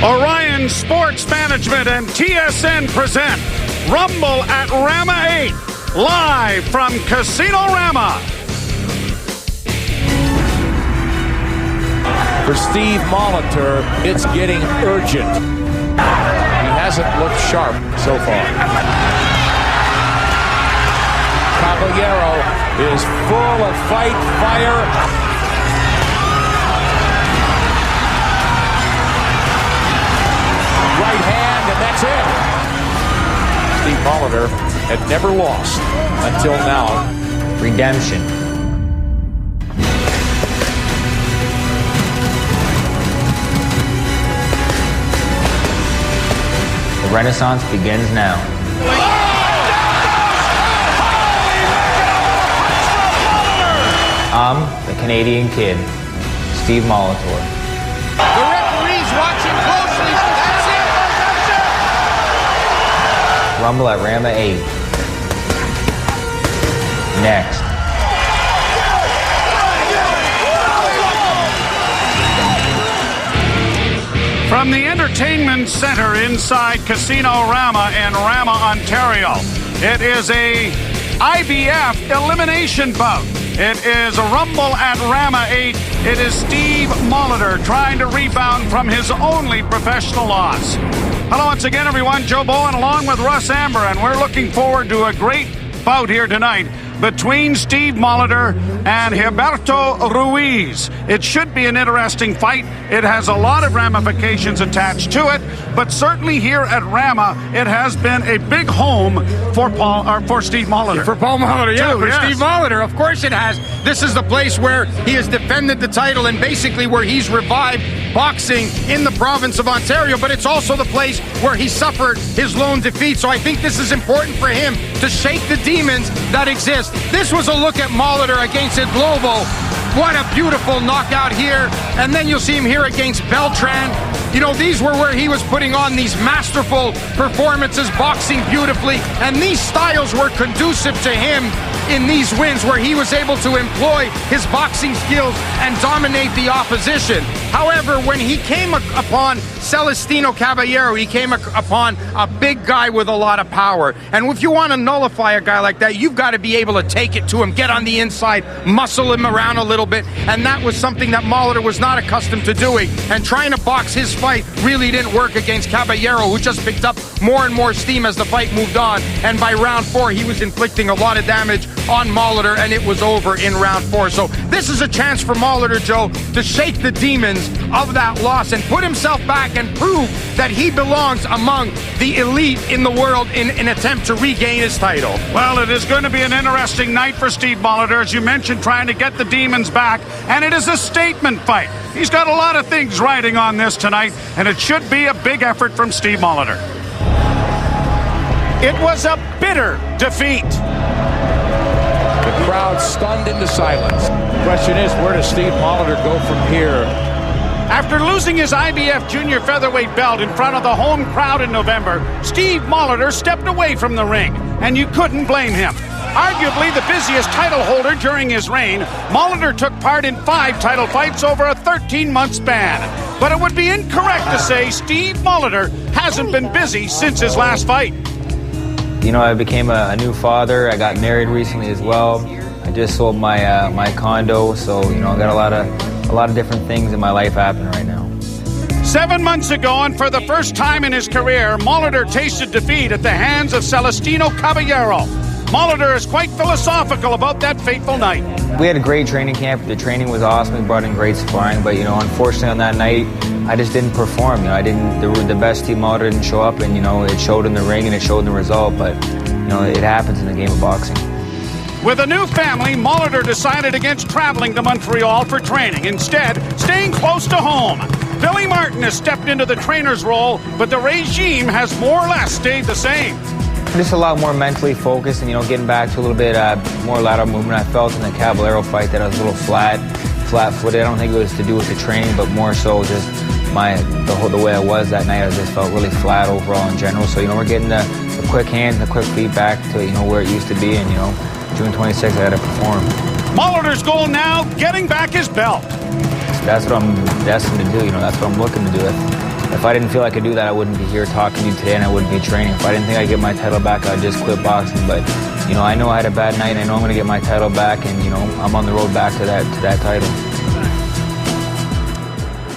Orion Sports Management and TSN present Rumble at Rama 8, live from Casino Rama. For Steve Molitor, it's getting urgent. He hasn't looked sharp so far. Caballero is full of fight, fire. Right hand, and that's it. Steve Molitor had never lost until now. Redemption. The Renaissance begins now. I'm the Canadian kid, Steve Molitor. The referee's watching closely. That's it. Rumble at Rama 8. Next. From the Entertainment Center inside Casino Rama in Rama, Ontario, it is a IBF elimination bout. It is a Rumble at Rama 8. It is Steve Molitor trying to rebound from his only professional loss. Hello once again, everyone. Joe Bowen along with Russ Amber, and we're looking forward to a great bout here tonight between Steve Molitor and Heriberto Ruiz. It should be an interesting fight. It has a lot of ramifications attached to it, but certainly here at Rama, it has been a big home for Steve Molitor. For Paul Molitor, yeah, for yes. Steve Molitor, of course it has. This is the place where he has defended the title and basically where he's revived boxing in the province of Ontario, but it's also the place where he suffered his lone defeat. So I think this is important for him to shake the demons that exist. This was a look at Molitor against Ed Globo. What a beautiful knockout here. And then you'll see him here against Beltran. You know, these were where he was putting on these masterful performances, boxing beautifully, and these styles were conducive to him in these wins where he was able to employ his boxing skills and dominate the opposition. However, when he came upon Celestino Caballero, he came upon a big guy with a lot of power. And if you want to nullify a guy like that, you've got to be able to take it to him, get on the inside, muscle him around a little bit. And that was something that Molitor was not accustomed to doing. And trying to box his fight really didn't work against Caballero, who just picked up more and more steam as the fight moved on. And by round 4, he was inflicting a lot of damage on Molitor, and it was over in round 4. So this is a chance for Molitor, Joe, to shake the demons of that loss and put himself back and prove that he belongs among the elite in the world in an attempt to regain his title. Well, it is going to be an interesting night for Steve Molitor, as you mentioned, trying to get the demons back, and it is a statement fight. He's got a lot of things riding on this tonight, and it should be a big effort from Steve Molitor. It was a bitter defeat. The crowd stunned into silence. The question is, where does Steve Molitor go from here? After losing his IBF junior featherweight belt in front of the home crowd in November, Steve Molitor stepped away from the ring, and you couldn't blame him. Arguably the busiest title holder during his reign, Molitor took part in 5 title fights over a 13-month span. But it would be incorrect to say Steve Molitor hasn't been busy since his last fight. You know, I became a new father. I got married recently as well. I just sold my my condo, so you know, I got a lot of different things in my life happening right now. 7 months ago, and for the first time in his career, Molitor tasted defeat at the hands of Celestino Caballero. Molitor is quite philosophical about that fateful night. We had a great training camp. The training was awesome. We brought in great sparring, but you know, unfortunately on that night, I just didn't perform. You know, the best Steve Molitor didn't show up, and you know, it showed in the ring and it showed in the result. But you know, it happens in the game of boxing. With a new family, Molitor decided against traveling to Montreal for training, instead staying close to home. Billy Martin has stepped into the trainer's role, but the regime has more or less stayed the same. Just a lot more mentally focused, and you know, getting back to a little bit more lateral movement. I felt in the Caballero fight that I was a little flat-footed. I don't think it was to do with the training, but more so just the way I was that night. I just felt really flat overall in general. So you know, we're getting the quick hands and the quick feet back to, you know, where it used to be, and you know, June 26th I had to perform. Molitor's goal now, getting back his belt. That's what I'm destined to do. You know, that's what I'm looking to do. if I didn't feel I could do that, I wouldn't be here talking to you today, and I wouldn't be training. If I didn't think I'd get my title back, I'd just quit boxing. But I know I had a bad night, and I know I'm going to get my title back, and I'm on the road back to that title.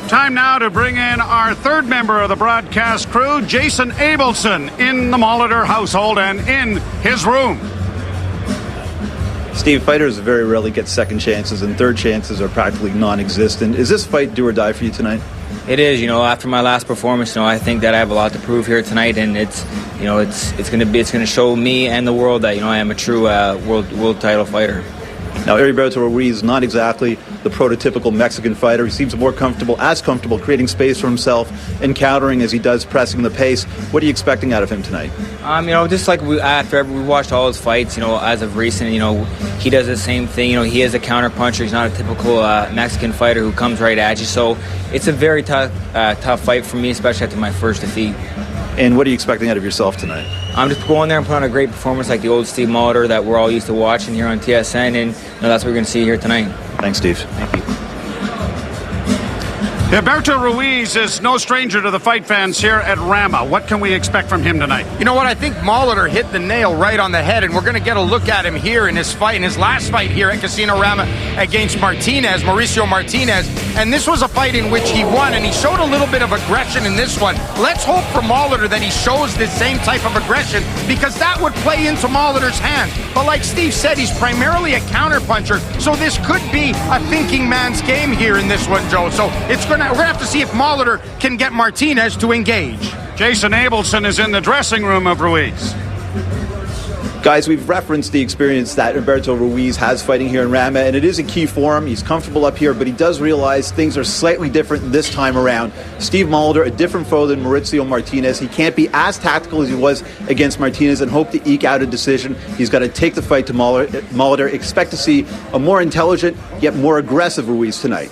Time now to bring in our third member of the broadcast crew, Jason Abelson, in the Molitor household and in his room. Steve, fighters very rarely get second chances, and third chances are practically non-existent. Is this fight do or die for you tonight? It is. After my last performance, I think that I have a lot to prove here tonight, and it's going to show me and the world that I am a true world title fighter. Now, Heriberto Ruiz is not exactly the prototypical Mexican fighter. He seems more comfortable creating space for himself and countering as he does, pressing the pace. What are you expecting out of him tonight? Just like we watched all his fights, as of recent, he does the same thing. He is a counter puncher. He's not a typical Mexican fighter who comes right at you. So it's a very tough fight for me, especially after my first defeat. And what are you expecting out of yourself tonight? I'm just going there and put on a great performance like the old Steve Molitor that we're all used to watching here on TSN, and that's what we're going to see here tonight. Thanks, Steve. Thank you. Heriberto Ruiz is no stranger to the fight fans here at Rama. What can we expect from him tonight? You know what? I think Molitor hit the nail right on the head, and we're going to get a look at him here in his last fight here at Casino Rama against Mauricio Martinez. And this was a fight in which he won, and he showed a little bit of aggression in this one. Let's hope for Molitor that he shows this same type of aggression, because that would play into Molitor's hands. But like Steve said, he's primarily a counterpuncher, so this could be a thinking man's game here in this one, Joe. So we're going to have to see if Molitor can get Martinez to engage. Jason Abelson is in the dressing room of Ruiz. Guys, we've referenced the experience that Heriberto Ruiz has fighting here in Rama, and it is a key for him. He's comfortable up here, but he does realize things are slightly different this time around. Steve Molitor, a different foe than Mauricio Martinez. He can't be as tactical as he was against Martinez and hope to eke out a decision. He's got to take the fight to Molitor. Expect to see a more intelligent, yet more aggressive Ruiz tonight.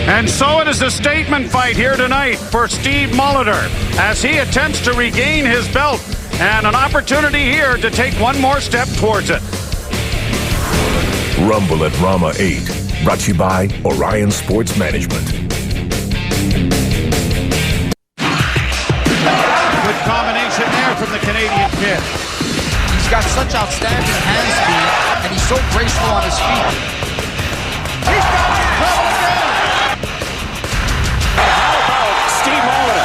And so it is a statement fight here tonight for Steve Molitor as he attempts to regain his belt, and an opportunity here to take one more step towards it. Rumble at Rama 8, brought to you by Orion Sports Management. Good combination there from the Canadian kid. He's got such outstanding hand speed, and he's so graceful on his feet. He's got it covered again. How about Steve Molitor?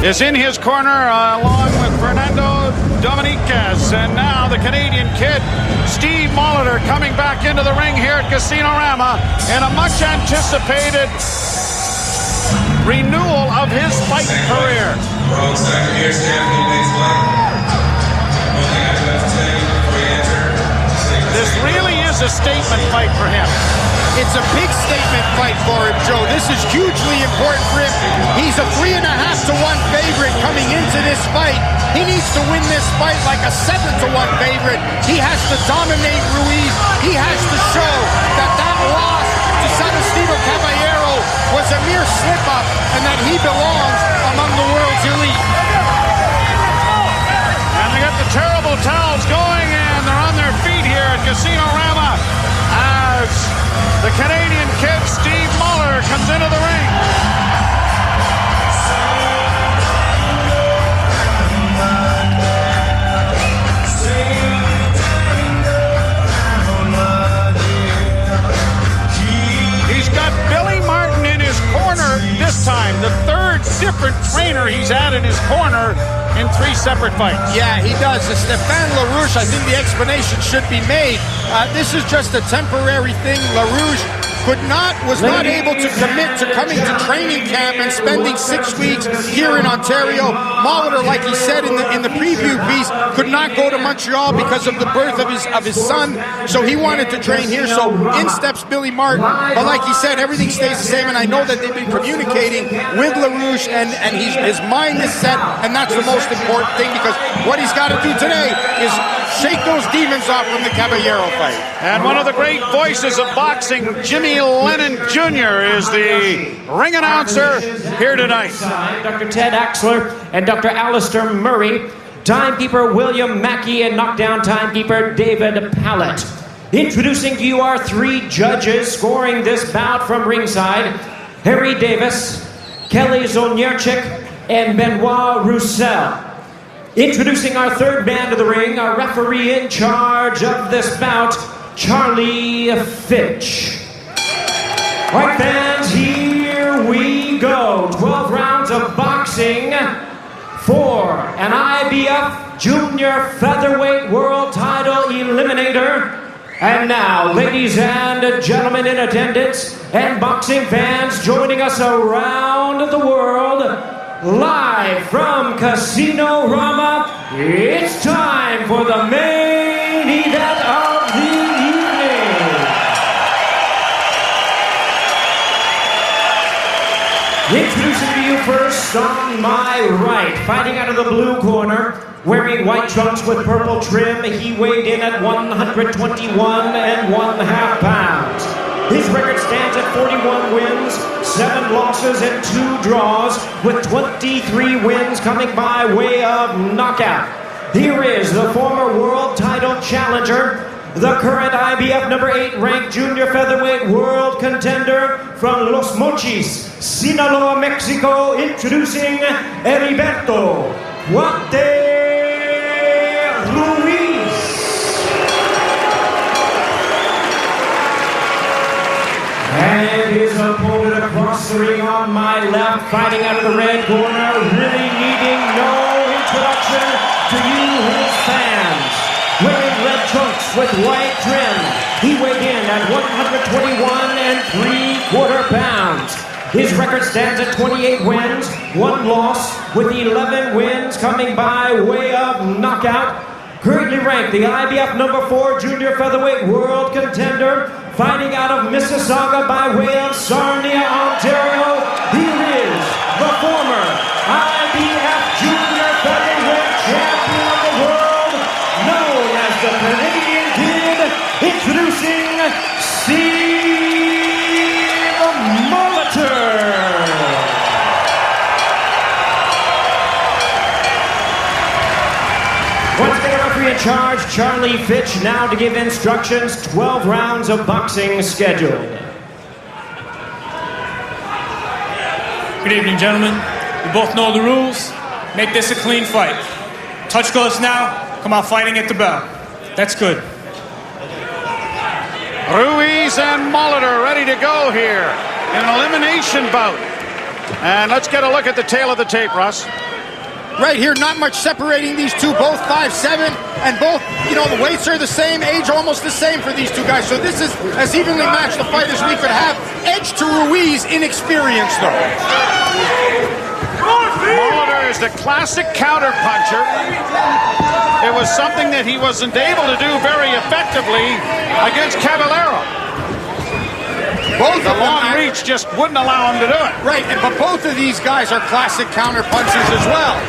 Is in his corner along with Fernando Dominiquez, and now the Canadian kid Steve Molitor coming back into the ring here at Casino Rama in a much anticipated renewal of his fight career. This really is a statement fight for him. It's a big statement fight for him, Joe. This is hugely important for him. He's a 3.5 to 1 favorite coming into this fight. He needs to win this fight like a 7 to 1 favorite. He has to dominate Ruiz. He has to show that loss to Steve Caballero was a mere slip-up and that he belongs among the world's elite. And they got the terrible towels going, and they're on their feet here at Casino Rama as the Canadian kid Steve Molitor comes into the ring. He's got Billy Martin in his corner this time, the third different trainer he's had in his corner. in 3 separate fights. Yeah, he does. Stéphane LaRouche, I think the explanation should be made. This is just a temporary thing. LaRouche was not able to commit to coming to training camp and spending 6 weeks here in Ontario. Molitor, like he said in the preview piece, could not go to Montreal because of the birth of his son, so he wanted to train here. So in steps Billy Martin, but like he said, everything stays the same, and I know that they've been communicating with LaRouche, and his mind is set, and that's the most important thing, because what he's got to do today is shake those demons off from the Caballero fight. And one of the great voices of boxing, Jimmy Lennon Jr., is the ring announcer here tonight. Dr. Ted Axler and Dr. Alistair Murray, timekeeper William Mackey, and knockdown timekeeper David Pallett. Introducing to you our 3 judges scoring this bout from ringside: Harry Davis, Kelly Zolnierczyk, and Benoit Roussel. Introducing our 3rd man to the ring, our referee in charge of this bout, Charlie Fitch. All right, fans, here we go. 12 rounds of boxing for an IBF Junior Featherweight World Title Eliminator. And now, ladies and gentlemen in attendance and boxing fans joining us around the world, live from Casino Rama, it's time for the main event of the evening. Introducing to you first on my right, fighting out of the blue corner, wearing white trunks with purple trim, he weighed in at 121.5 pounds. His record stands at 41 wins, 7 losses, and 2 draws, with 23 wins coming by way of knockout. Here is the former world title challenger, the current IBF number 8 ranked junior featherweight world contender from Los Mochis, Sinaloa, Mexico, introducing Heriberto Ruiz. And his opponent across the ring on my left, fighting out of the red corner, really needing no introduction to you, his fans. Wearing red trunks with white trim, he weighed in at 121.75 pounds. His record stands at 28 wins, 1 loss, with 11 wins coming by way of knockout. Currently ranked the IBF number 4 junior featherweight world contender, fighting out of Mississauga by way of Sarnia, Ontario. Here is the former IBF junior featherweight champion of the world, known as the Canadian Kid, introducing Steve Molitor. Once again, referee in charge, Charlie Fitch, now to give instructions. 12 rounds of boxing scheduled. Good evening, gentlemen. We both know the rules. Make this a clean fight. Touch gloves now, come out fighting at the bell. That's good. Ruiz and Molitor ready to go here in an elimination bout. And let's get a look at the tail of the tape, Russ. Right here, not much separating these two, both 5'7", and both, the weights are the same, age almost the same for these two guys. So this is as evenly matched a fight as we could have. Edge to Ruiz, inexperienced though. Molitor is the classic counter-puncher. It was something that he wasn't able to do very effectively against Caballero. Both the long reach just wouldn't allow him to do it. Right, but both of these guys are classic counter-punchers as well.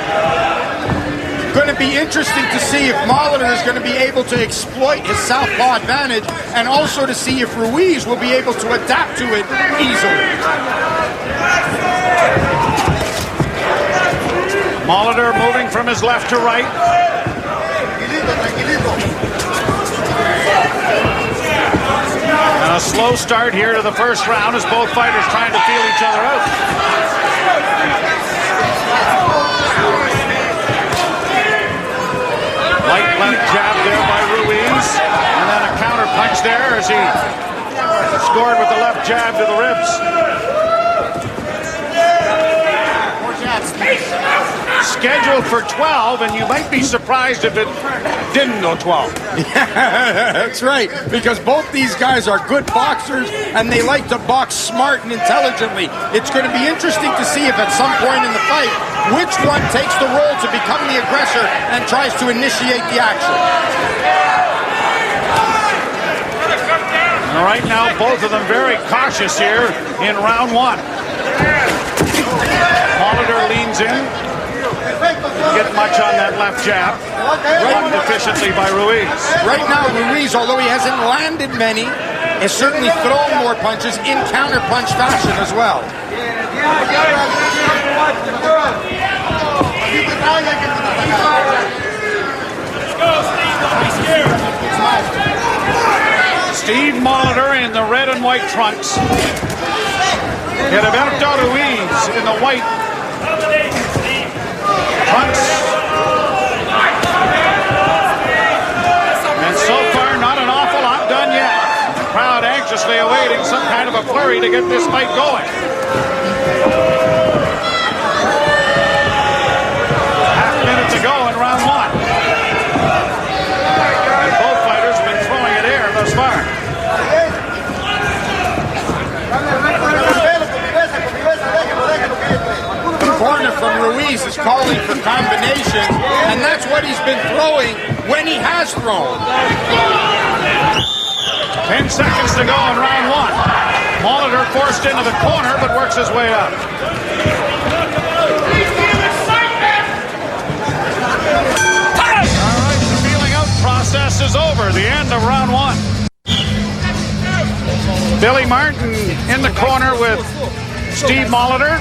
Going to be interesting to see if Molitor is going to be able to exploit his southpaw advantage, and also to see if Ruiz will be able to adapt to it easily. Molitor moving from his left to right. And a slow start here to the first round as both fighters trying to feel each other out. Light left jab there by Ruiz. And then a counter punch there as he scored with the left jab to the ribs. scheduled for 12, and you might be surprised if it didn't go 12. Yeah, that's right, because both these guys are good boxers, and they like to box smart and intelligently. It's going to be interesting to see if at some point in the fight, which one takes the role to become the aggressor and tries to initiate the action. All right, now both of them very cautious here in round one. Molitor leans in. Didn't get much on that left jab. Blocked efficiently by Ruiz. Right now, Ruiz, although he hasn't landed many, has certainly thrown more punches in counter-punch fashion as well. Steve Molitor in the red and white trunks. Heriberto Ruiz in the white trunks. And so far, not an awful lot done yet. The crowd anxiously awaiting some kind of a flurry to get this fight going. Half a minute to go in round one. And both fighters have been throwing it air thus far. The corner from Ruiz is calling for combinations, and that's what he's been throwing when he has thrown. 10 seconds to go in round one. Molitor forced into the corner, but works his way up. All right, the feeling out process is over. The end of round one. Billy Martin in the corner with Steve Molitor.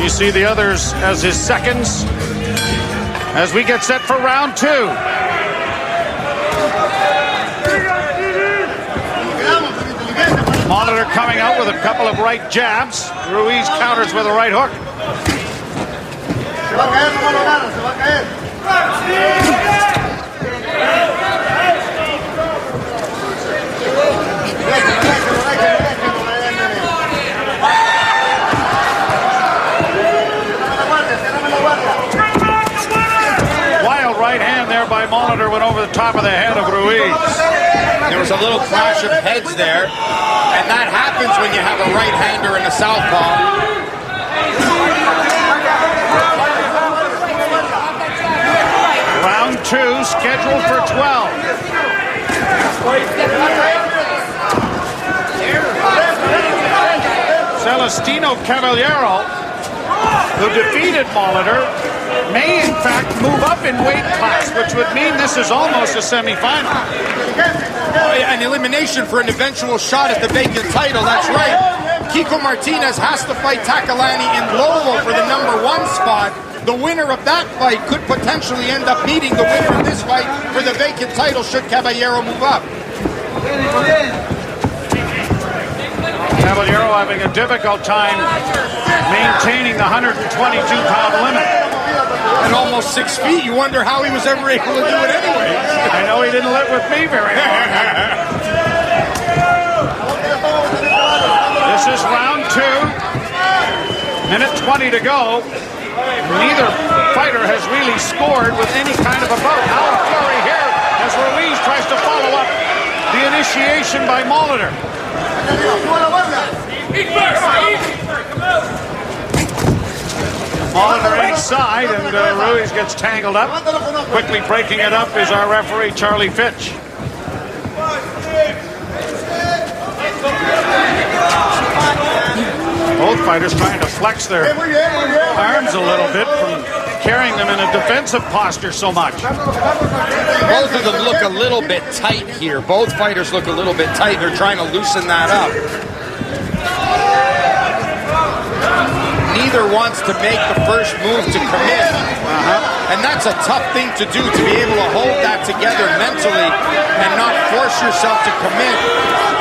You see the others as his seconds as we get set for round two. Molitor coming out with a couple of right jabs. Ruiz counters with a right hook. Wild right hand there by Molitor went over the top of the head of Ruiz. There was a little clash of heads there, and that happens when you have a right-hander and a southpaw. Round two scheduled for 12. Celestino Caballero, who defeated Molitor, may in fact move up in weight class, which would mean this is almost a semifinal. An elimination for an eventual shot at the vacant title, that's right. Kiko Martinez has to fight Takalani in Lolo for the #1 spot. The winner of that fight could potentially end up beating the winner of this fight for the vacant title should Caballero move up. Caballero having a difficult time maintaining the 122-pound limit. At almost 6 feet, you wonder how he was ever able to do it anyways. I know he didn't live with me very long. This is round two. Minute 20 to go. Neither fighter has really scored with any kind of a bout. Now a flurry here as Ruiz tries to follow up the initiation by Molitor. Molitor inside, and Ruiz gets tangled up. Quickly breaking it up is our referee, Charlie Fitch. Both fighters trying to flex their arms a little bit from carrying them in a defensive posture so much. Both of them look a little bit tight here. Both fighters look a little bit tight. They're trying to loosen that up. Neither wants to make the first move to commit. And that's a tough thing to do, to be able to hold that together mentally and not force yourself to commit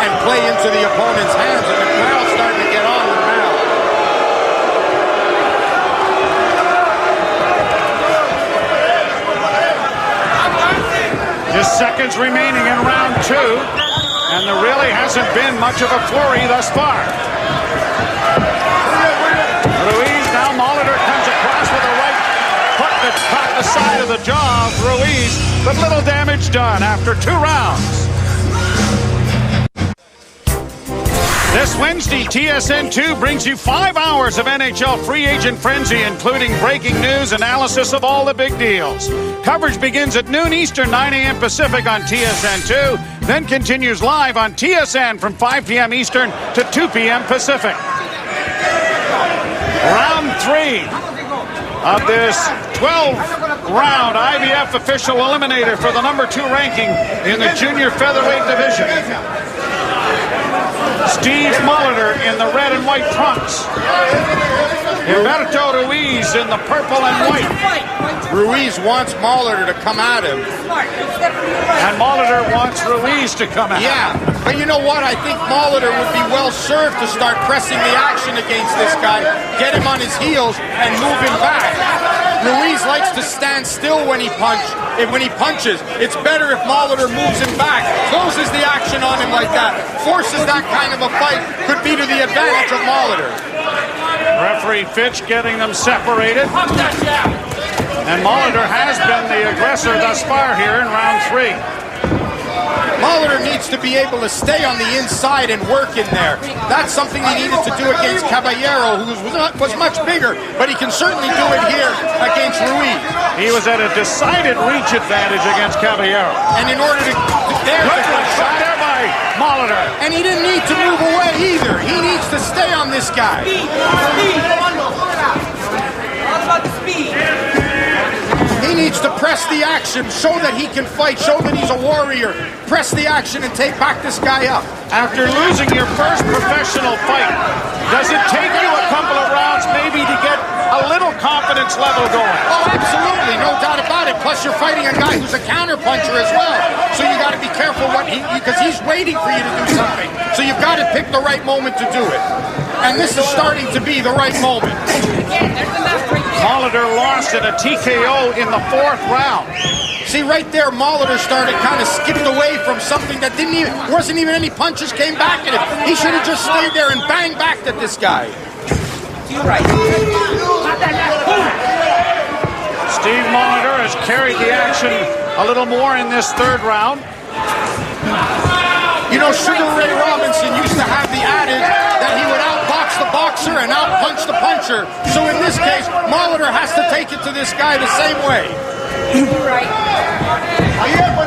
and play into the opponent's hands. And the crowd's starting to get on them now. Just seconds remaining in round two, and there really hasn't been much of a flurry thus far. Ruiz, now Molitor comes across with a right the jaw of Ruiz, but little damage done after 2 rounds. This Wednesday, TSN2 brings you 5 hours of NHL free agent frenzy, including breaking news, analysis of all the big deals. Coverage begins at noon Eastern, 9 a.m. Pacific on TSN2, then continues live on TSN from 5 p.m. Eastern to 2 p.m. Pacific. Round 3 of this 12-round IBF official eliminator for the number 2 ranking in the junior featherweight division. Steve Molitor in the red and white trunks. Heriberto Ruiz in the purple and white. Ruiz wants Molitor to come at him. And Molitor wants Ruiz to come at him. Yeah, but you know what? I think Molitor would be well served to start pressing the action against this guy, get him on his heels, and move him back. Ruiz likes to stand still when he punches. It's better if Molitor moves him back, closes the action on him like that, forces that kind of a fight, could be to the advantage of Molitor. Referee Fitch getting them separated. And Molitor has been the aggressor thus far here in round 3. Molitor needs to be able to stay on the inside and work in there. That's something he needed to do against Caballero, who was much bigger, but he can certainly do it here against Ruiz. He was at a decided reach advantage against Caballero. And in order to there's a good shot there by Molitor. And he didn't need to move away either. He needs to stay on this guy. He needs to press the action, show that he can fight, show that he's a warrior. Press the action and take back this guy up. After losing your first professional fight, does it take you a couple of rounds maybe to get a little confidence level going? Oh, absolutely, no doubt about it. Plus, you're fighting a guy who's a counterpuncher as well. So you got to be careful because he's waiting for you to do something. So you've got to pick the right moment to do it. And this is starting to be the right moment. Molitor lost in a TKO in the 4th round. See, right there, Molitor started kind of skipped away from something that wasn't even any punches came back at him. He should have just stayed there and banged back at this guy. Steve Molitor has carried the action a little more in this 3rd round. You know, Sugar Ray Robinson used to have the adage that he would outbox the boxer and outpunch the puncher. So in this case, Molitor has to take it to this guy the same way.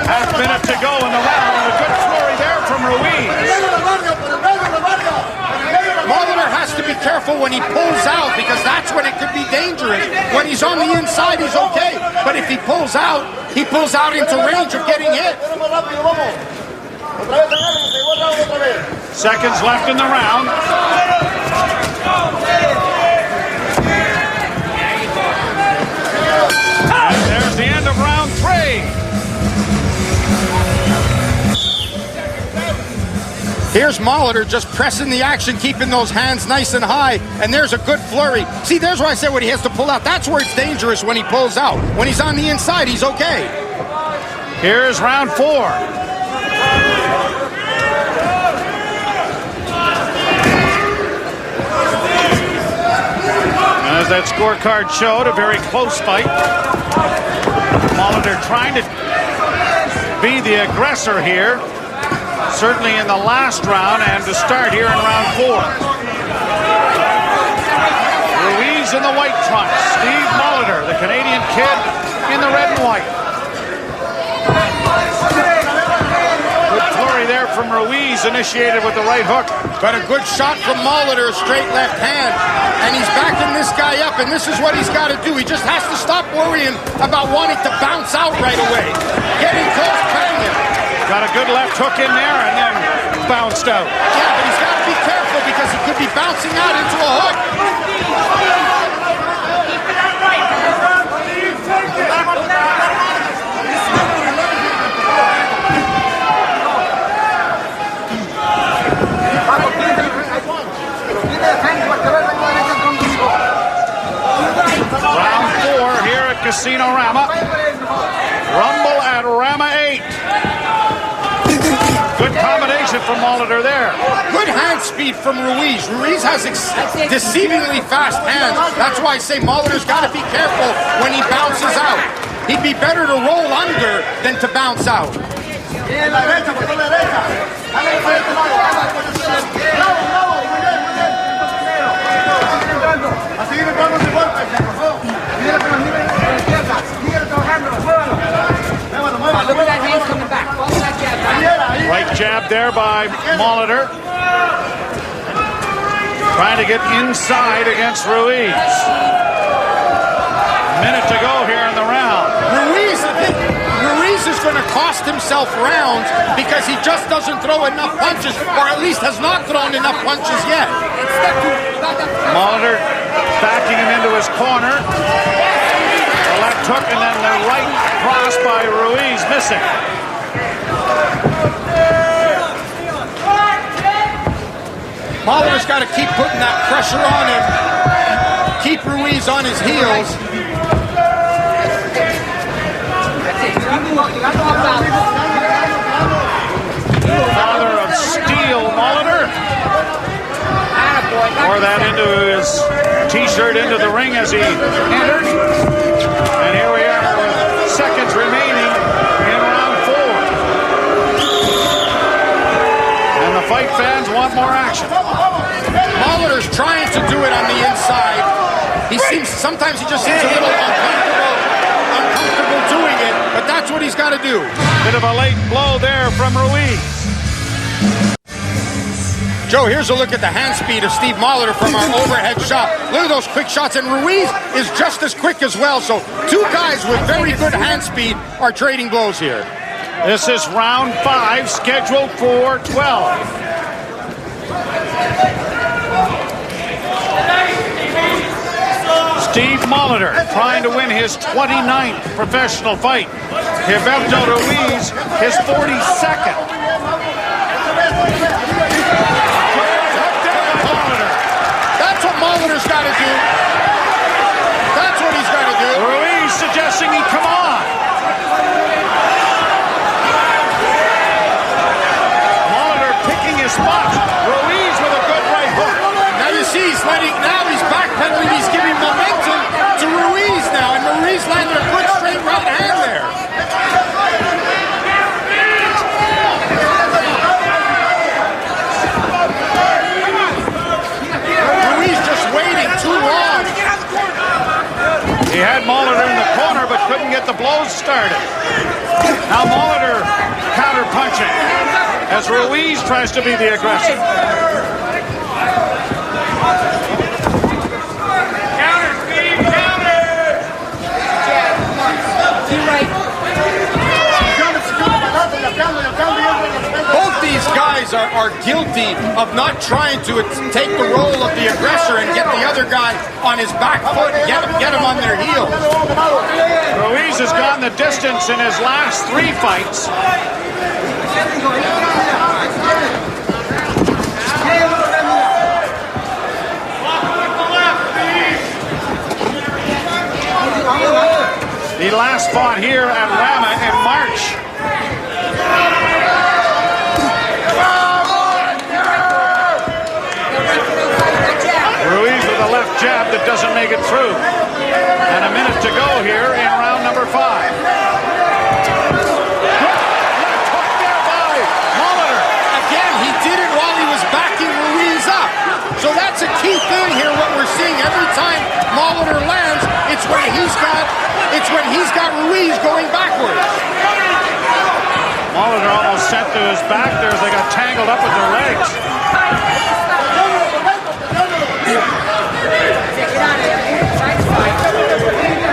Half minute to go in the round, and a good flurry there from Ruiz. Molitor has to be careful when he pulls out, because that's when it could be dangerous. When he's on the inside, he's okay. But if he pulls out into range of getting hit. Seconds left in the round. And there's the end of round 3. Here's Molitor just pressing the action, keeping those hands nice and high, and there's a good flurry. See, there's where I said when he has to pull out. That's where it's dangerous when he pulls out. When he's on the inside, he's okay. Here's round 4. As that scorecard showed, a very close fight. Molitor trying to be the aggressor here, certainly in the last round and to start here in round 4. Ruiz in the white trunks, Steve Molitor, the Canadian kid, in the red and white. Good flurry there from Ruiz, initiated with the right hook. But a good shot from Molitor, straight left hand. And he's backing this guy up, and this is what he's got to do. He just has to stop worrying about wanting to bounce out right away. Getting close, bang him. Got a good left hook in there and then bounced out. Yeah, but he's got to be careful because he could be bouncing out into a hook. Round 4 here at Casino Rama. Rumble at Rama 8. Good combination from Molitor there. Good hand speed from Ruiz. Ruiz has deceivingly fast hands. That's why I say Molitor's got to be careful when he bounces out. he'd be better to roll under than to bounce out. Right jab there by Molitor. Trying to get inside against Ruiz. Minute to go here in the round. Ruiz is going to cost himself rounds because he just doesn't throw enough punches, or at least has not thrown enough punches yet. Molitor backing him into his corner. The left hook and then the right cross by Ruiz missing. Molitor's got to keep putting that pressure on him. Keep Ruiz on his heels. Father of steel, Molitor. Pour that into his t-shirt into the ring as he entered. And here we are with seconds remaining in round 4. And the fight fans want more action. Molitor's trying to do it on the inside. Sometimes he just seems a little uncomfortable doing it, but that's what he's got to do. Bit of a late blow there from Ruiz. Joe, here's a look at the hand speed of Steve Molitor from our overhead shot. Look at those quick shots, and Ruiz is just as quick as well. So two guys with very good hand speed are trading blows here. This is round 5, scheduled for 12. Steve Molitor trying to win his 29th professional fight. Heriberto Ruiz, his 42nd. That's what Molitor's got to do. That's what he's got to do. Ruiz suggesting he come on. Molitor picking his spots. Ruiz with a good right hook. Now you see he's backpedaling. He's giving momentum to Ruiz now, and Ruiz landed a good straight right hand there. Ruiz just waiting too long. He had Molitor in the corner, but couldn't get the blows started. Now Molitor counter-punching as Ruiz tries to be the aggressor. Both these guys are guilty of not trying to take the role of the aggressor and get the other guy on his back foot and get him on their heels. Ruiz has gone the distance in his last 3 fights. He last fought here at Rama in March. Ruiz with a left jab that doesn't make it through. And a minute to go here in round number 5. Again, he did it while he was backing Ruiz up. So that's a key thing here, what we're seeing every time Molitor lands, it's when he's got Ruiz going backwards. Molitor almost sent to his back there as they got tangled up with their legs.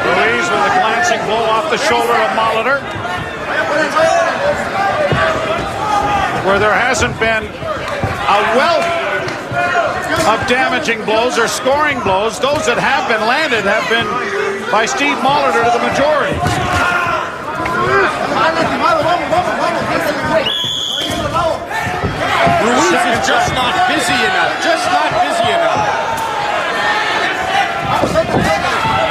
Ruiz with a glancing blow off the shoulder of Molitor. Where there hasn't been a wealth of damaging blows or scoring blows, those that have been landed have been by Steve Molitor to the majority. Ruiz is just not busy enough.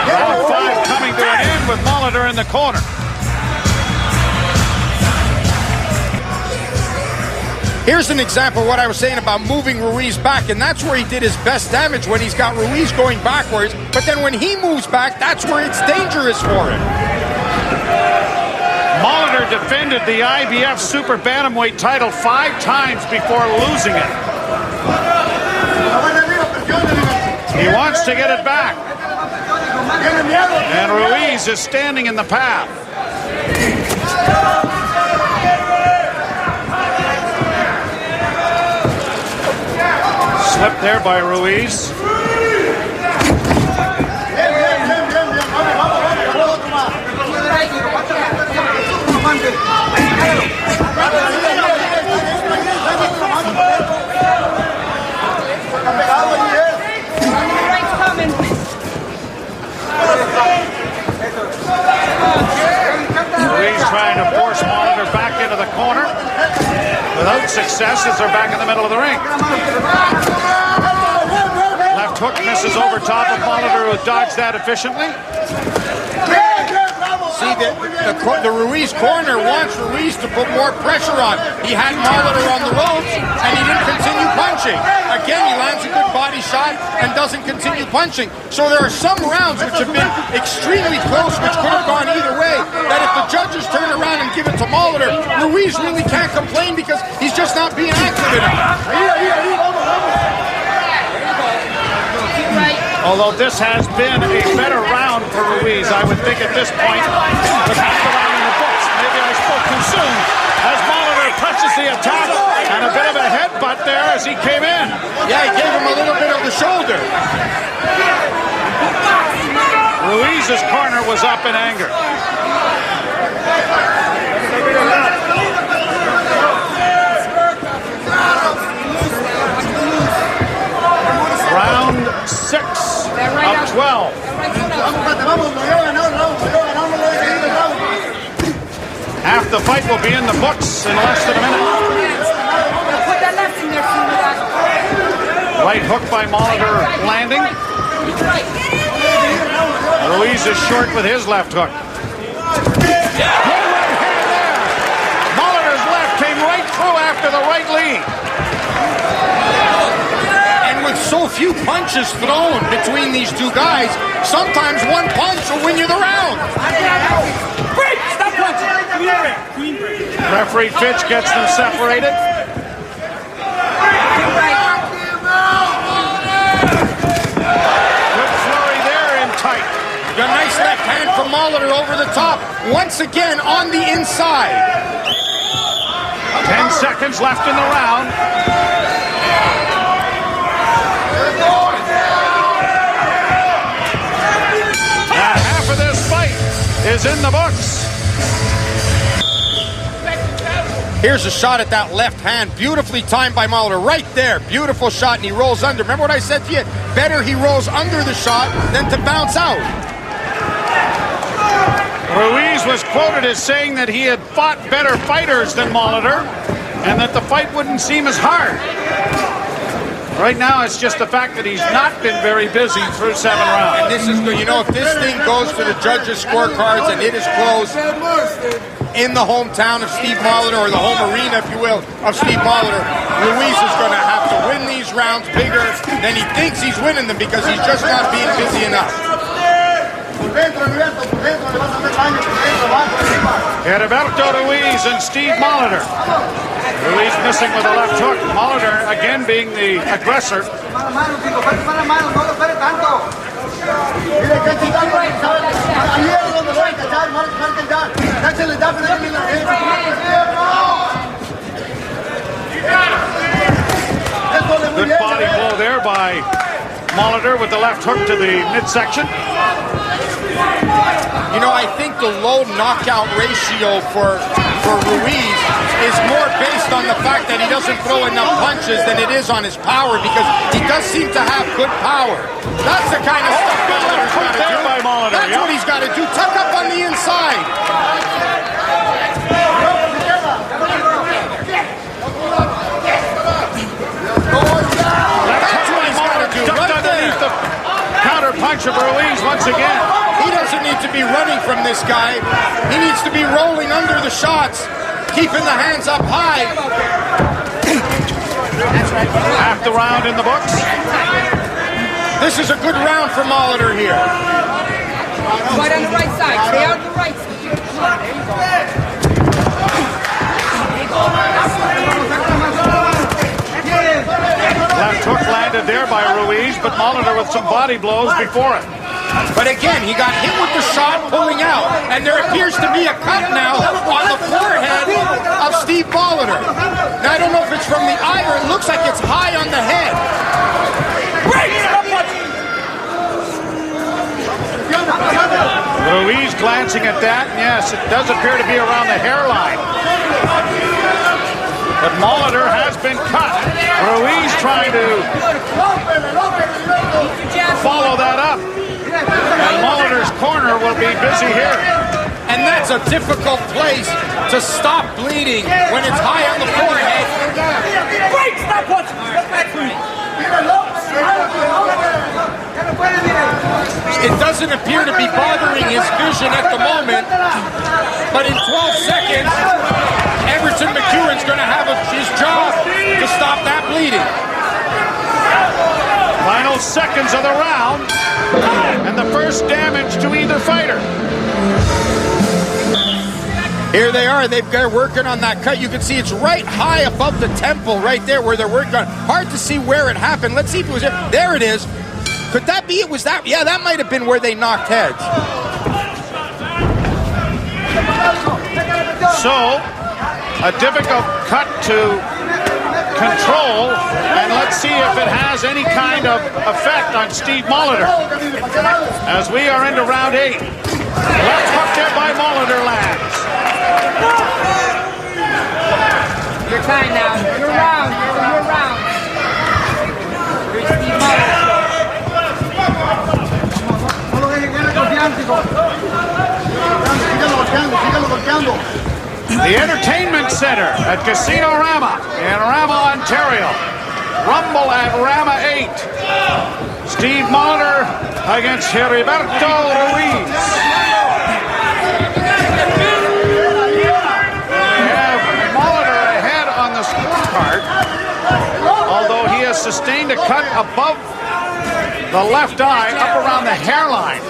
Round 5 coming to an end with Molitor in the corner. Here's an example of what I was saying about moving Ruiz back, and that's where he did his best damage, when he's got Ruiz going backwards. But then when he moves back, that's where it's dangerous for him. Molitor defended the IBF Super Bantamweight title 5 times before losing it. He wants to get it back. And Ruiz is standing in the path. Slip there by Ruiz. Ruiz trying to force Molitor back into the corner without success as they're back in the middle of the ring. Left hook misses over top of Molitor, who dodged that efficiently. See, the Ruiz corner wants Ruiz to put more pressure on. He had Molitor on the ropes, and he didn't continue punching. Again, he lands a good body shot and doesn't continue punching. So there are some rounds which have been extremely close, which could have gone either way, that if the judges turn around and give it to Molitor, Ruiz really can't complain because he's just not being active enough. Although this has been a better round for Ruiz, I would think at this point, with half the round in the books, maybe I spoke too soon, as Molitor touches the attack, and a bit of a headbutt there as he came in. Yeah, he gave him a little bit of the shoulder. Ruiz's corner was up in anger. Round 6 of 12. Half the fight will be in the books in less than a minute. Right hook by Molitor landing. Ruiz is short with his left hook. Molitor's left came right through after the right lead. With so few punches thrown between these two guys, sometimes one punch will win you the round. Stop punching. Referee Fitch gets them separated. Good flurry there in tight. A nice left hand from Molitor over the top. Once again on the inside. 10 seconds left in the round. Half of this fight is in the books. Here's a shot at that left hand. Beautifully timed by Molitor. Right there. Beautiful shot, and he rolls under. Remember what I said to you? Better he rolls under the shot than to bounce out. Ruiz was quoted as saying that he had fought better fighters than Molitor and that the fight wouldn't seem as hard. Right now, it's just the fact that he's not been very busy through 7 rounds. And this is good. You know, if this thing goes to the judges' scorecards and it is close in the hometown of Steve Molitor, or the home arena, if you will, of Steve Molitor, Ruiz is going to have to win these rounds bigger than he thinks he's winning them because he's just not being busy enough. Heriberto Ruiz and Steve Molitor. Ruiz missing with a left hook. Molitor again being the aggressor. Good body blow there by Molitor with the left hook to the midsection. You know, I think the low knockout ratio for Ruiz is more based on the fact that he doesn't throw enough punches than it is on his power, because he does seem to have good power. That's the kind of stuff Molitor's got to do. That's what he's got to do. Tuck up on the inside. That's what he's got to do. Right there. The counter punch of Ruiz once again. He doesn't need to be running from this guy. He needs to be rolling under the shots, keeping the hands up high. Half the round in the books. This is a good round for Molitor here. Right on the right side. Stay on the right side. but Molitor with some body blows before it. But again, he got hit with the shot pulling out, and there appears to be a cut now on the forehead of Steve Molitor. Now, I don't know if it's from the eye or it looks like it's high on the head. Ruiz glancing at that. Yes, it does appear to be around the hairline. But Molitor has been cut. Ruiz trying to follow that up. And Molitor's corner will be busy here. And that's a difficult place to stop bleeding when it's high on the forehead. Wait, stop watching. Step back from me. It doesn't appear to be bothering his vision at the moment, but in 12 seconds, Everton McEwen's going to have his job to stop that bleeding. Final seconds of the round, and the first damage to either fighter. Here they are. They're working on that cut. You can see it's right high above the temple, right there where they're working on. Hard to see where it happened. Let's see if it was there. There it is. Could that be it? Was that? Yeah, that might have been where they knocked heads. So, a difficult cut to control, and let's see if it has any kind of effect on Steve Molitor. As we are into round 8. Left hook there by Molitor lands. Your time now. Your round. Your round. Here's Steve Molitor. The Entertainment Center at Casino Rama in Rama, Ontario. Rumble at Rama 8. Steve Molitor against Heriberto Ruiz. We have Molitor ahead on the scorecard, although he has sustained a cut above the left eye, up around the hairline.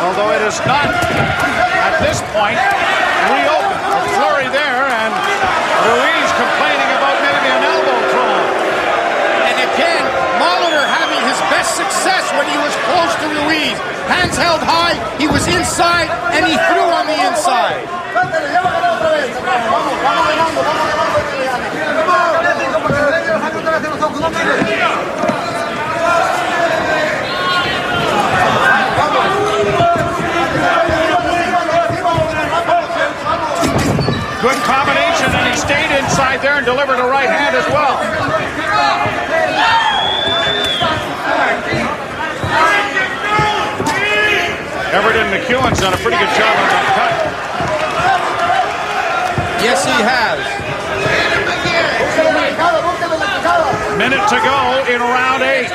Although it is not, at this point, reopened. A flurry there, and Ruiz complaining about maybe an elbow thrown. And again, Molitor having his best success when he was close to Ruiz. Hands held high, he was inside, and he threw on the inside. Good combination, and he stayed inside there and delivered a right hand as well. Everton McEwen's done a pretty good job on that cut. Yes, he has. Minute to go in round 8.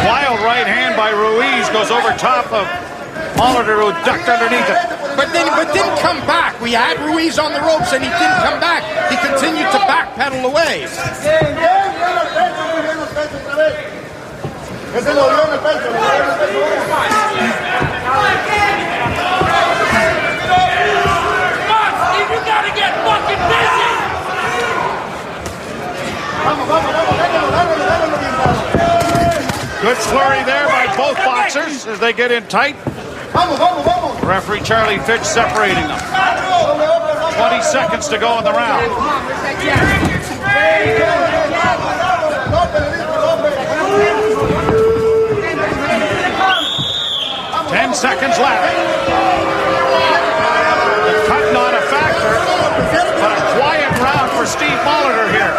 Wild right hand by Ruiz goes over top of Molitor, who ducked underneath it. But didn't come back. We had Ruiz on the ropes and he didn't come back. He continued to backpedal away. You gotta get fucking busy! Good flurry there by both boxers as they get in tight. Referee Charlie Fitch separating them. 20 seconds to go in the round. 10 seconds left. The cut not a factor, but a quiet round for Steve Molitor here.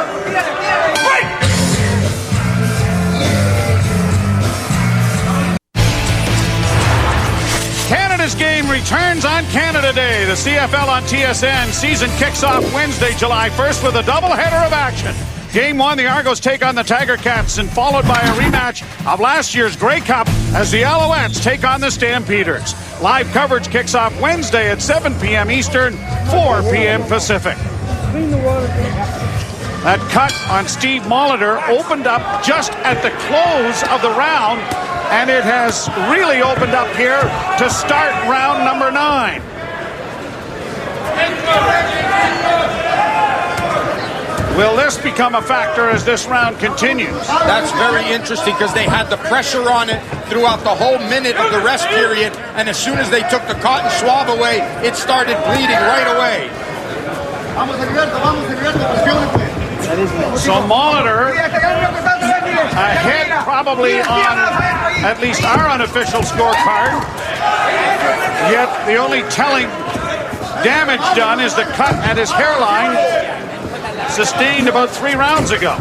Canada's game returns on Canada Day. The CFL on TSN season kicks off Wednesday, July 1st with a doubleheader of action. Game 1, the Argos take on the Tiger Cats, and followed by a rematch of last year's Grey Cup as the Alouettes take on the Stampeders. Live coverage kicks off Wednesday at 7 p.m. Eastern, 4 p.m. Pacific. That cut on Steve Molitor opened up just at the close of the round, and it has really opened up here to start round number 9. Will this become a factor as this round continues? That's very interesting because they had the pressure on it throughout the whole minute of the rest period, and as soon as they took the cotton swab away, it started bleeding right away. So Molitor ahead probably on at least our unofficial scorecard, yet the only telling damage done is the cut at his hairline, sustained about 3 rounds ago.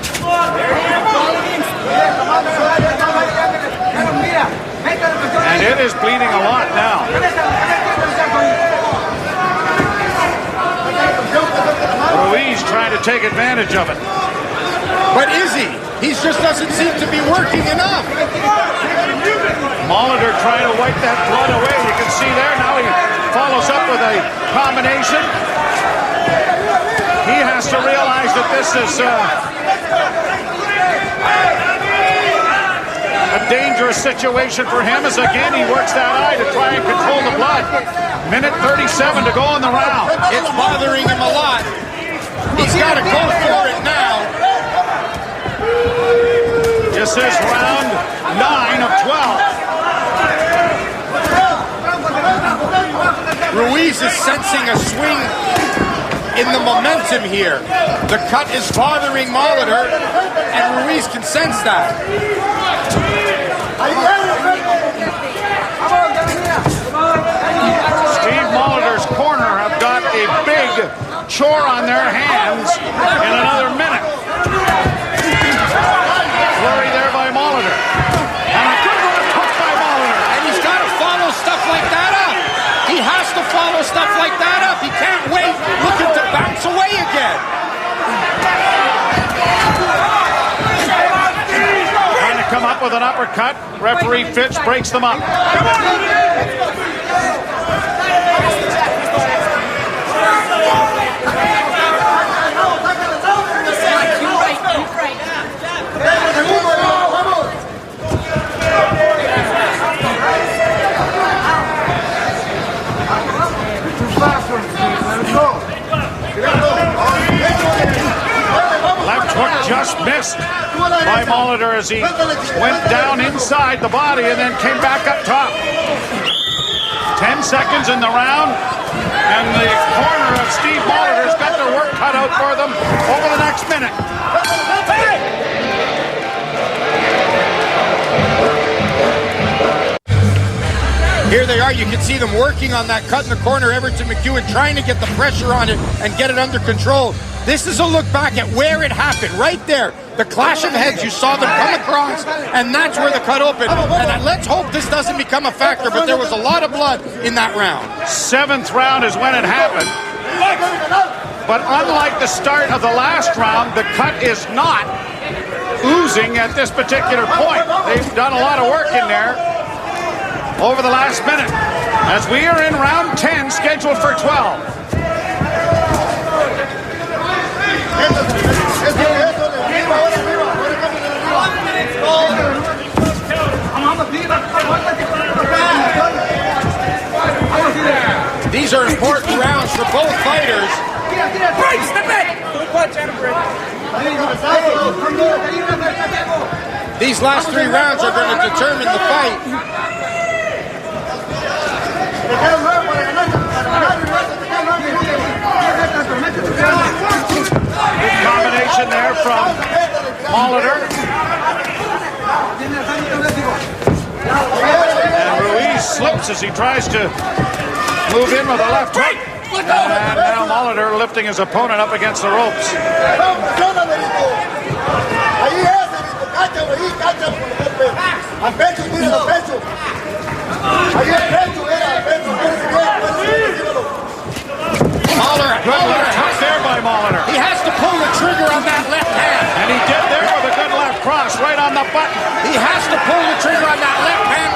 And it is bleeding a lot now. Ruiz trying to take advantage of it. But is he? He just doesn't seem to be working enough. Molitor trying to wipe that blood away. You can see there now he follows up with a combination. He has to realize that this is a dangerous situation for him as again he works that eye to try and control the blood. Minute 37 to go in the round. It's bothering him a lot. He's got to go for it now. This is round 9 of 12. Ruiz is sensing a swing in the momentum here. The cut is bothering Molitor, and Ruiz can sense that. Steve Molitor's corner have got a big chore on their hands in another minute. Flurry there by Molitor. And a good left hook by Molitor. And he's got to follow stuff like that up. He has to follow stuff like that up. He can't wait looking to bounce away again. Trying to come up with an uppercut. Referee Fitch breaks them up. Left hook just missed by Molitor as he went down inside the body and then came back up top. 10 seconds in the round, and the corner of Steve Molitor's got their work cut out for them over the next minute. Here they are. You can see them working on that cut in the corner. Everton McEwen trying to get the pressure on it and get it under control. This is a look back at where it happened. Right there. The clash of heads. You saw them come across, and that's where the cut opened. And let's hope this doesn't become a factor, but there was a lot of blood in that round. 7th round is when it happened. But unlike the start of the last round, the cut is not oozing at this particular point. They've done a lot of work in there over the last minute, as we are in round 10, scheduled for 12. These are important rounds for both fighters. These last 3 rounds are going to determine the fight. Good combination there from Molitor. And Ruiz slips as he tries to move in with a left hook. And now Molitor lifting his opponent up against the ropes. Good left hook there by Molitor. He has to pull the trigger on that left hand. And he did there with a good left cross right on the button. He has to pull the trigger on that left hand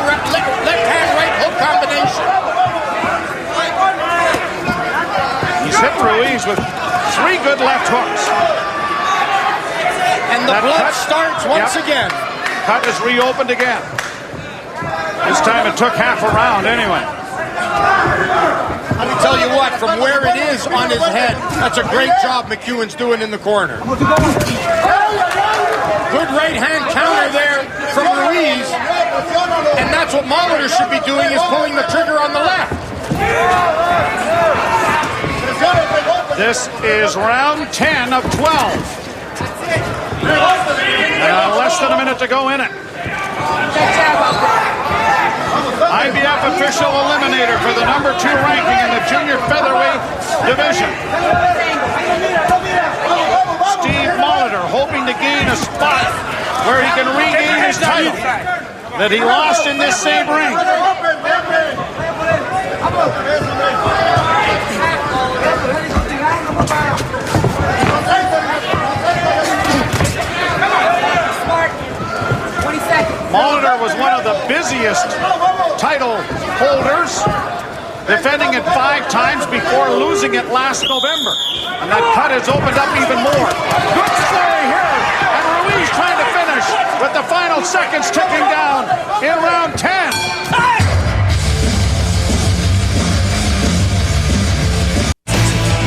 right hook combination. He's hit Ruiz with 3 good left hooks. And the blood starts once again. Cut is reopened again. This time it took half a round anyway. Let me tell you what, from where it is on his head, that's a great job McEwen's doing in the corner. Good right hand counter there from Ruiz. And that's what Molitor should be doing, is pulling the trigger on the left. This is round 10 of 12. Less than a minute to go in it. IBF official eliminator for the number 2 ranking in the junior featherweight division. Steve Molitor hoping to gain a spot where he can regain his title that he lost in this same ring. Molitor was one of the busiest title holders, defending it 5 times before losing it last November. And that cut has opened up even more. Good flurry here, and Ruiz trying to finish with the final seconds ticking down in round 10.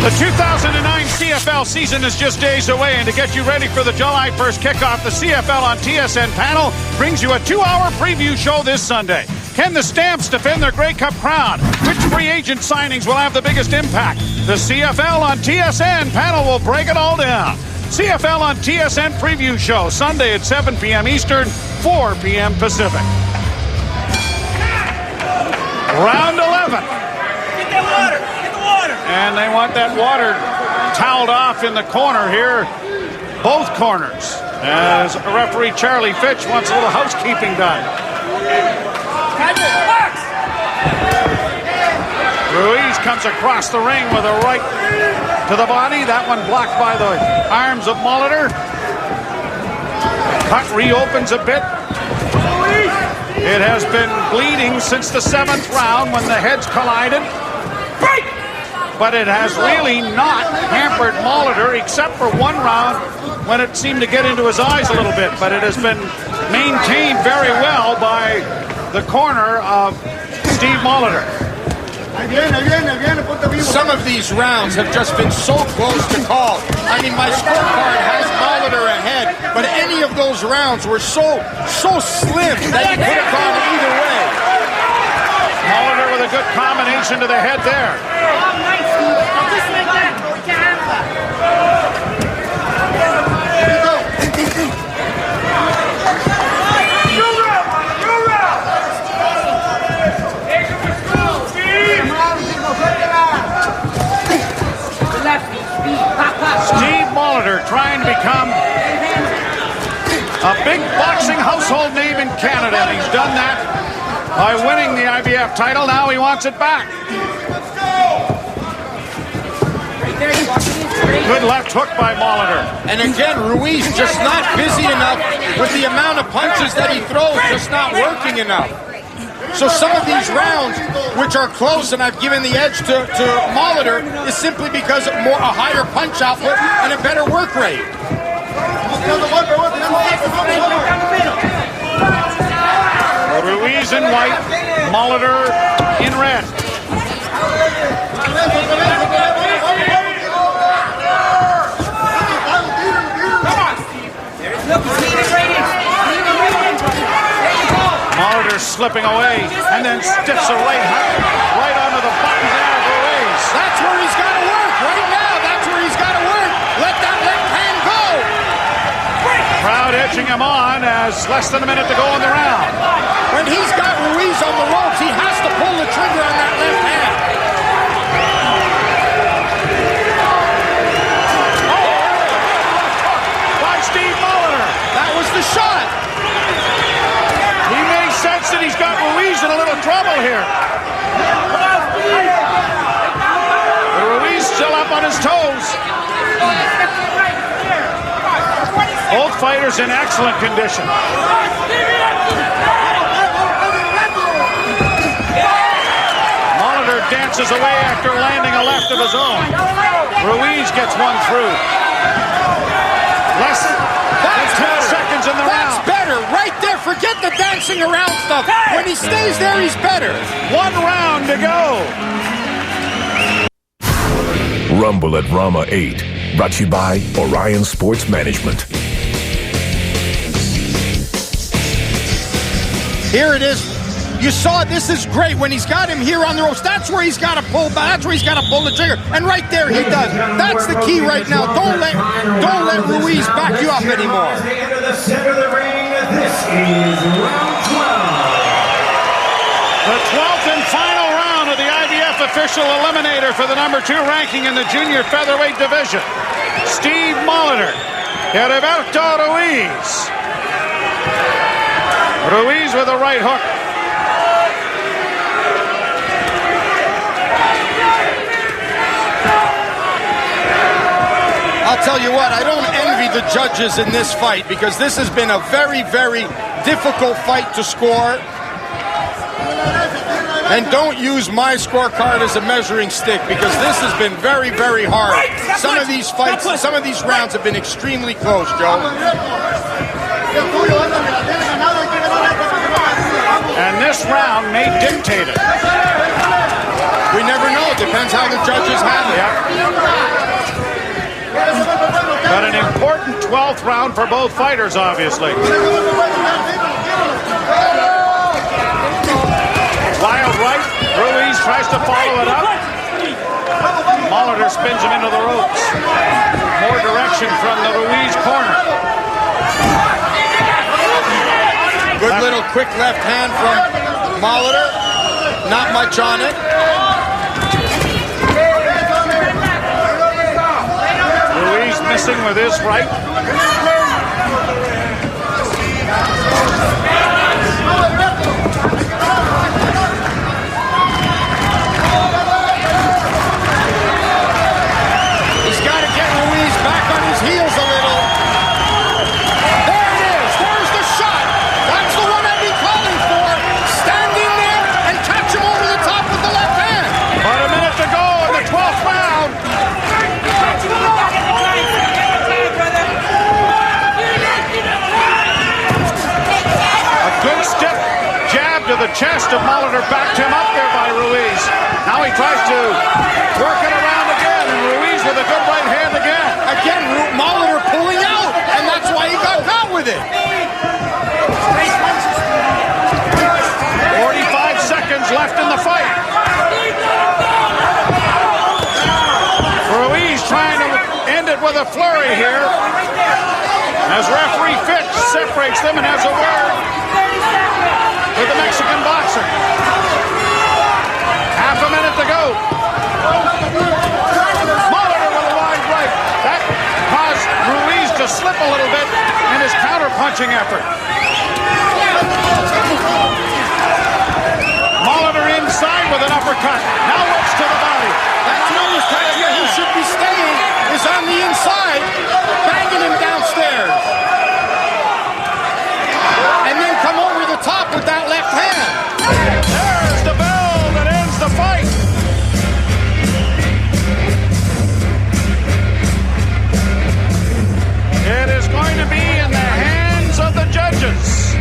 The 2009 CFL season is just days away, and to get you ready for the July 1st kickoff, the CFL on TSN panel brings you a 2-hour preview show this Sunday. Can the Stamps defend their Grey Cup crown? Which free agent signings will have the biggest impact? The CFL on TSN panel will break it all down. CFL on TSN preview show, Sunday at 7 p.m. Eastern, 4 p.m. Pacific. Round 11. Get that water! Get the water! And they want that water toweled off in the corner here. Both corners. As referee Charlie Fitch wants a little housekeeping done. Ruiz comes across the ring with a right to the body. That one blocked by the arms of Molitor. Cut reopens a bit. It has been bleeding since the 7th round when the heads collided. But it has really not hampered Molitor except for one round when it seemed to get into his eyes a little bit. But it has been maintained very well by the corner of Steve Molitor. Some of these rounds have just been so close to call. I mean, my scorecard has Molitor ahead, but any of those rounds were so slim that you could have gone either way. Molitor with a good combination to the head there. Just like that. Steve Molitor trying to become a big boxing household name in Canada, and he's done that by winning the IBF title. Now he wants it back. Good left hook by Molitor. And again, Ruiz just not busy enough with the amount of punches that he throws, just not working enough. So some of these rounds, which are close, and I've given the edge to Molitor, is simply because of a higher punch output and a better work rate. Ruiz in white, Molitor in red. Molitor slipping away and then stiffs a right onto the bottom there of Ruiz. That's where he's got to work right now. That's where he's got to work. Let that left hand go. Crowd edging him on as less than a minute to go in the round. When he's got Ruiz on the ropes, he has to pull the trigger on that left hand. By Steve Molitor. That was the shot. He may sense that he's got Ruiz in a little trouble here. But Ruiz still up on his toes. Both fighters in excellent condition. Molitor dances away after landing a left of his own. Ruiz gets one through. Less than 10 seconds in the round. That's better. Right there. Forget the dancing around stuff. When he stays there, he's better. 1 round to go. Rumble at Rama 8. Brought to you by Orion Sports Management. Here it is. You saw this is great when he's got him here on the ropes. That's where he's got to pull back. That's where he's got to pull the trigger. And right there he does. That's the key right now. Don't let Ruiz back you up anymore. Into the center of the ring. This is round 12. The 12th and final round of the IBF official eliminator for the #2 ranking in the junior featherweight division. Steve Molitor, Heriberto Ruiz. Ruiz with a right hook. I'll tell you what, I don't envy the judges in this fight because this has been a very, very difficult fight to score. And don't use my scorecard as a measuring stick because this has been very, very hard. Some of these fights, some of these rounds have been extremely close, Joe. And this round may dictate it. We never know. It depends how the judges have it. But an important 12th round for both fighters, obviously. Wild right. Ruiz tries to follow it up. Molitor spins him into the ropes. More direction from the Ruiz corner. Good little quick left hand from Molitor. Not much on it. Ruiz missing with his right. He's got to get Ruiz back on his heels a little. There it is. There's the shot. That's the one I've been calling for. Stand in there and catch him over the top with the left hand. About a minute to go in the 12th round. A good stiff jab to the chest of Molitor backed him up there by Ruiz. Now he tries to work it around again, and Ruiz with a good right hand again. Again, Molitor pulling out, and that's why he got caught with it. 45 seconds left in the fight. Ruiz trying to end it with a flurry here. As referee Fitch separates them and has a word with the Mexican boxer. Half a minute to go. Molitor with a wide right. That caused Ruiz to slip a little bit in his counter-punching effort. Molitor inside with an uppercut. Now looks to the body. That's where he should be staying, is on the inside, banging him downstairs. And then come over the top with that left hand. There's the bell that ends the fight. It is going to be in the hands of the judges.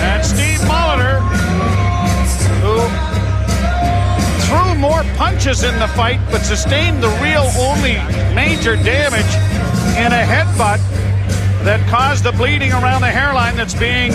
And Steve Molitor, who threw more punches in the fight but sustained the real only major damage in a headbutt that caused the bleeding around the hairline that's being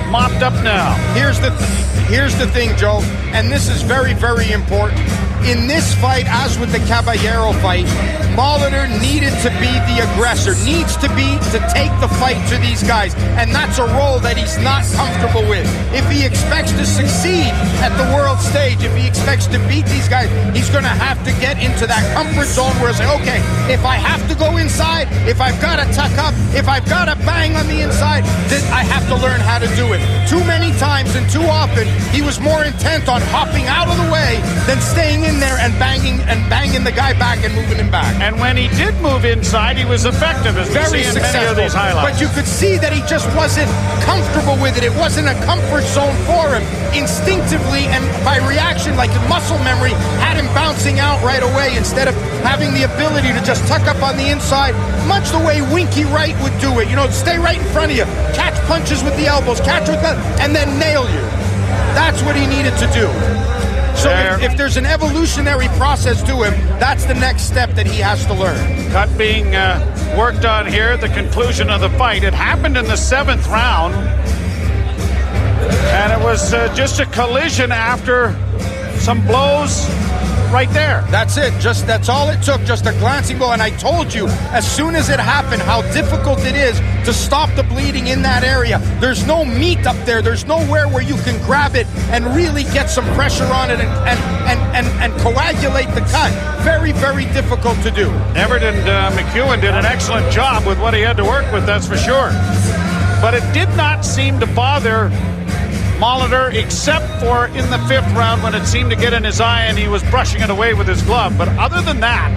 mopped up now. Here's the thing, Joe, and this is very, very important. In this fight, as with the Caballero fight, Molitor needed to be the aggressor, needs to take the fight to these guys, and that's a role that he's not comfortable with. If he expects to succeed at the world stage, if he expects to beat these guys, he's going to have to get into that comfort zone where he's like, okay, if I have to go inside, if I've got to tuck up, if I've got to bang on the inside, then I have to learn how to do it. Too many times and too often, he was more intent on hopping out of the way than staying in there and banging the guy back and moving him back. And when he did move inside, he was effective, as we see in many of these highlights. But you could see that he just wasn't comfortable with it. It wasn't a comfort zone for him. Instinctively and by reaction, like muscle memory, had him bouncing out right away instead of having the ability to just tuck up on the inside, much the way Winky Wright would do it. You know, stay right in front of you, catch punches with the elbows, catch with the, and then nail you. That's what he needed to do. So if there's an evolutionary process to him, that's the next step that he has to learn. Cut being worked on here at the conclusion of the fight. It happened in the 7th round. And it was just a collision after some blows right there. That's it. That's all it took. Just a glancing blow. And I told you, as soon as it happened, how difficult it is to stop the bleeding in that area. There's no meat up there. There's nowhere where you can grab it and really get some pressure on it and coagulate the cut. Very, very difficult to do. Everton McEwen did an excellent job with what he had to work with, that's for sure. But it did not seem to bother Molitor, except for in the 5th round when it seemed to get in his eye and he was brushing it away with his glove. But other than that,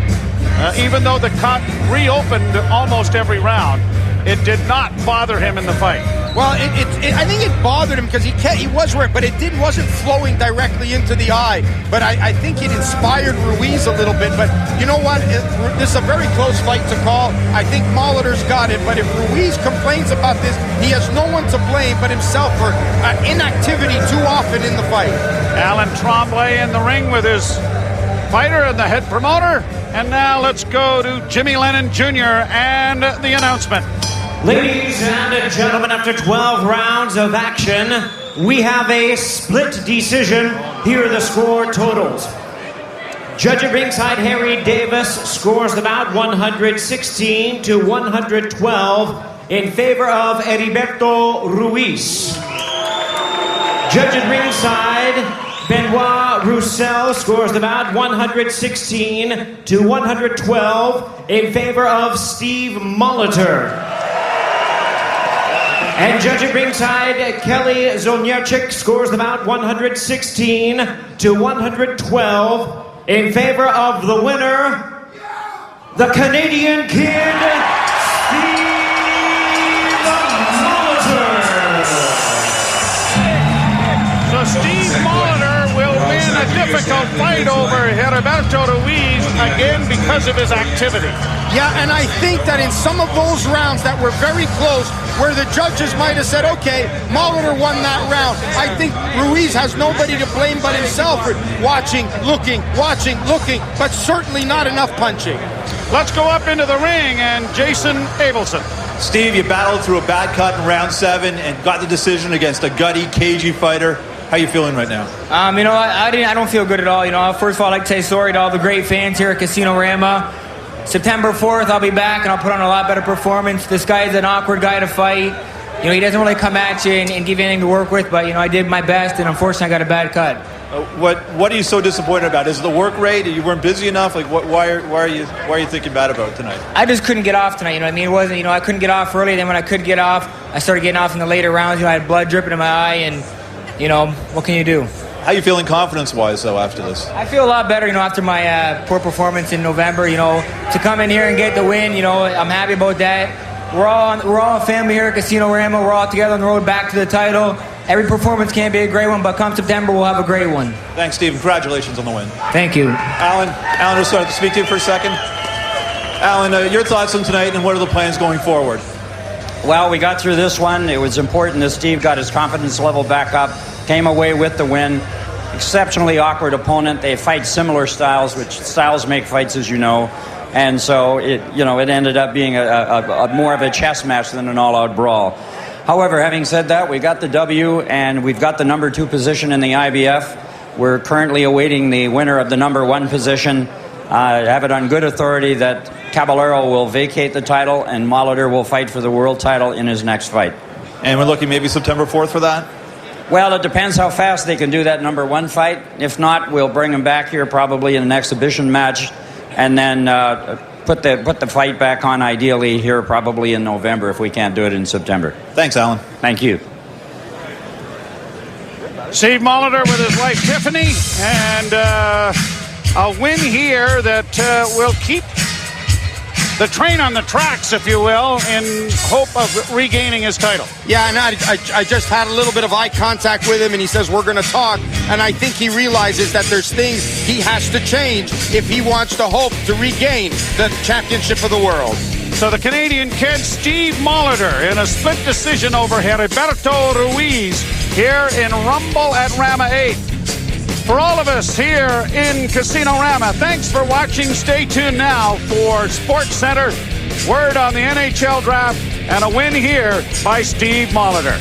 even though the cut reopened almost every round, it did not bother him in the fight. Well, I think it bothered him because he was right, but it wasn't flowing directly into the eye. But I think it inspired Ruiz a little bit. But you know what? This is a very close fight to call. I think Molitor's got it. But if Ruiz complains about this, he has no one to blame but himself for inactivity too often in the fight. Alan Tremblay in the ring with his fighter and the head promoter. And now let's go to Jimmy Lennon Jr. and the announcement. Ladies and gentlemen, after 12 rounds of action, we have a split decision. Here are the score totals. Judge at ringside, Harry Davis, scores the bout 116 to 112 in favor of Heriberto Ruiz. Judge at ringside, Benoit Roussel, scores the bout 116 to 112 in favor of Steve Molitor. And judge at ringside, Kelly Zolnierczyk, scores the bout 116 to 112 in favor of the winner, the Canadian Kid, Steve Molitor. So Steve Molitor will win a difficult fight over Heriberto Ruiz again because of his activity. Yeah, and I think that in some of those rounds that were very close, where the judges might have said, okay, Molitor won that round, I think Ruiz has nobody to blame but himself for watching, looking, but certainly not enough punching. Let's go up into the ring and Jason Abelson. Steve, you battled through a bad cut in round 7 and got the decision against a gutty, cagey fighter. How are you feeling right now? You know, I don't feel good at all. You know, first of all, I'd like to say sorry to all the great fans here at Casino Rama. September 4th, I'll be back and I'll put on a lot better performance. This guy's an awkward guy to fight. You know, he doesn't really come at you and give you anything to work with, but, you know, I did my best and unfortunately I got a bad cut. What are you so disappointed about? Is it the work rate? You weren't busy enough? Like, why are you thinking bad about tonight? I just couldn't get off tonight. You know what I mean? It wasn't. You know, I couldn't get off early. Then when I could get off, I started getting off in the later rounds. You know, I had blood dripping in my eye, and you know, what can you do? How are you feeling confidence-wise though after this? I feel a lot better. You know, after my poor performance in November. You know, to come in here and get the win. You know, I'm happy about that. We're all a family here at Casino Rama. We're all together on the road back to the title. Every performance can't be a great one, but come September, we'll have a great one. Thanks, Steve. Congratulations on the win. Thank you. Alan, we'll start to speak to you for a second. Alan, your thoughts on tonight and what are the plans going forward? Well, we got through this one. It was important that Steve got his confidence level back up, came away with the win. Exceptionally awkward opponent. They fight similar styles, which styles make fights, as you know. And so it ended up being a more of a chess match than an all-out brawl. However, having said that, we got the W and we've got the number 2 position in the IBF. We're currently awaiting the winner of the number 1 position. I have it on good authority that Caballero will vacate the title and Molitor will fight for the world title in his next fight. And we're looking maybe September 4th for that? Well, it depends how fast they can do that number 1 fight. If not, we'll bring him back here probably in an exhibition match and then put the fight back on ideally here probably in November if we can't do it in September. Thanks, Alan. Thank you. Steve Molitor with his wife Tiffany, and a win here that will keep the train on the tracks, if you will, in hope of regaining his title. Yeah, and I just had a little bit of eye contact with him, and he says, we're going to talk. And I think he realizes that there's things he has to change if he wants to hope to regain the championship of the world. So the Canadian kid, Steve Molitor, in a split decision over Heriberto Ruiz here in Rumble at Rama 8. For all of us here in Casino Rama, thanks for watching. Stay tuned now for Sports Center, word on the NHL draft, and a win here by Steve Molitor.